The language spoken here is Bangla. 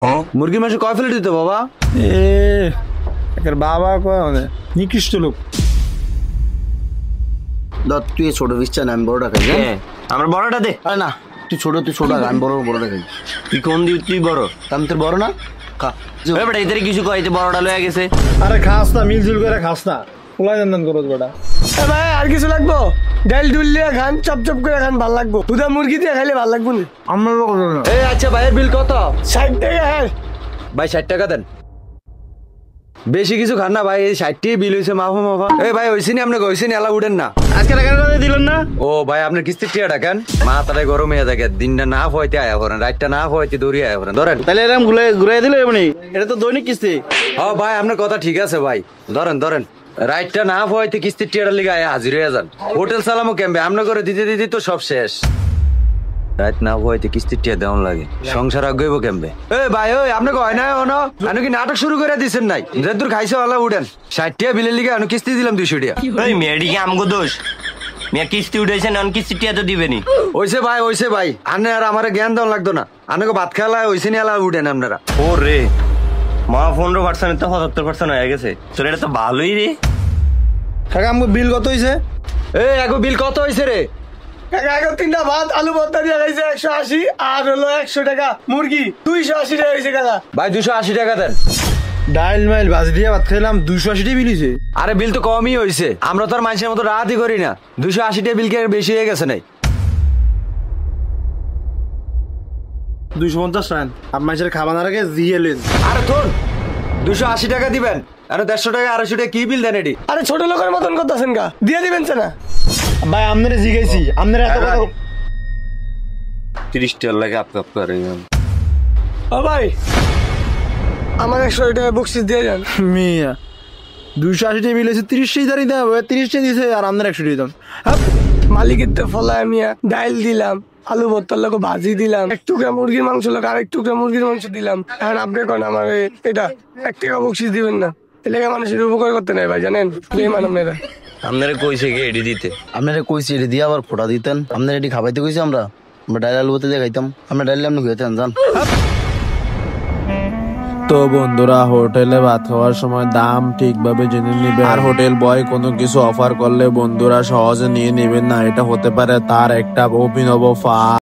মুরগির মাংস কয় প্লেট দিতে বাবা? বাবা কয় নিকৃষ্ট লোক। তুই ছোট পিস চান, আমি বড়টা খাই। আমার বড়টা দে। আরে না, তুই ছোট আমি বড়টা খাই। তুই কোন দিবি? তুই বড়, আমি তোর বড় না। খা বেটা, এদের কিছু কয়েছে বড়টা লয়ে গেছে। আরে খাস না, মিলজুল করে খাস না, পোলাই দান করো বেটা। ভাই আর কিছু লাগবো? ডাল ডুল দিয়ে খান, চপ চপ করে খান, ভাল লাগবো। দুধা মুরগি দিয়ে খাইলে ভাল লাগবো না। আমরা এই আচ্ছা, ভাইয়ের বিল কত? 60 টাকা। হ্যাঁ ভাই 60 টাকা দেন। বেশি কিছু খান না ভাই, এই 60 বিল হয়েছে। মাফা এই ভাই হয়েছে নি, আপনাকে হয়েছে নি, এলা উঠেন না। আজকে টাকা দিলেন না? ও ভাই, আপনার কিস্তির টিয়া ডাকেন। মাথাটা গরম হয়ে থাকে, দিনটা না হইতে আয়া করেন, রাতটা না হইতে দৌড়িয়ে আয়া করেন। ধরেন তাহলে এরকম ঘুরাই দিলে এমনি, এটা তো দৈনিক কিস্তি। হ্যাঁ ভাই, আপনার কথা ঠিক আছে ভাই। ধরেন রাতটা না হইতে কিস্তির টিয়াটার লিগে আয়া হাজির হয়ে যান। হোটেল সালামও কেমবে আপনার করে দিতে তো সব শেষ। রাত না হইতে কিস্তির টিয়া দেওয়ান লাগে, সংসার আগাইব কেমবে? এই ভাই, ওই আপনাকে হয় না আপনি কি নাটক শুরু করে দিচ্ছেন নাই? যেদূর খাইছে ওলা উঠেন। 60 টাকা বিলের লিগে আমি কিস্তি দিলাম 200 টাকা। ওই মেয়েটিকে আমগো দোষ, মেয়ে কিস্তি উঠেছে না, কিস্তি টিয়া তো দিবেনি। ওইসে ভাই আনে আর আমার জ্ঞান দেওয়া লাগতো না। আনাকে ভাত খেলা ওইসে নিয়ে এলা উঠেন আপনারা। ও রে মা, 15% তো 77% হয়ে গেছে। তোর এটা তো ভালোই রে। কাকা আমগো বিল কত হইছে? এই আগো বিল কত হয়েছে রে? কাকা এখন 3টা ভাত আলু ভর্তা দিয়ে খাইছে 180, আর হলো 100 টাকা মুরগি 280 টাকা হয়েছে কাকা। ভাই 280 টাকা দেন। ডাইল মাইল ভাজি দিয়ে ভাত খেলাম, 280 টাকা বিল হইছে। আরে বিল তো কমই হয়েছে, আমরা তো আর মানুষের মতো রাতই করি না। 280 টাকা বিল কে বেশি হয়ে গেছে নাই? 250 টাকা আপ মাইসের খাবার না রেখে দিয়ে লেন। আরে তোর 280 টাকা দিবেন, আরে 150 টাকা 250 টাকা কি বিল দেন এটি? আরে ছোট লোকের মতন করতেছেন কা, দিয়ে দিবেন না? ভাই আপনারে জিগাইছি, আপনারা এত কথা 30 টাকা লাগে আপ করে। ও ভাই, আমার 100 টাকা বকশিস দিয়ে যান। মিয়া 280 টাকা বিল হইছে, 30 টাকা দাঁড়িয়ে দাও, 30 টাকা দিছে আর আপনারা 100 টাকা দাম। মালিকের তো ফলায় মিয়া, ডাইল দিলাম, আলু ভর্তার লোক ভাজি দিলাম, 1 টুকরা মুরগির মাংস লোক আর 1 টুকরা মুরগির মাংস দিলাম। এখন আপনি কোন আমার এটা 1 টাকা বকশিস দিবেন না? এলাকা মানুষের উপকার করতে নাই ভাই, জানেন? বেমান আপনারা। আপনারা কইছে কি এডি দিতে? আপনারা কইছি এটি দিয়ে আবার ফোটা দিতেন। আপনারা এটি খাবাইতে কইছি, আমরা ডাইল আলু ভর্তা দিয়ে খাইতাম। আমরা ডাইল আপনি খেতেন জান। তো বন্ধুরা, হোটেলে ভাত খাওয়ার সময় দাম ঠিকভাবে জেনে নেবেন। আর হোটেল বয় কোনো কিছু অফার করলে বন্ধুরা সহজে নিয়ে নেবেন না, এটা হতে পারে তার একটা অভিনব ফাঁদ।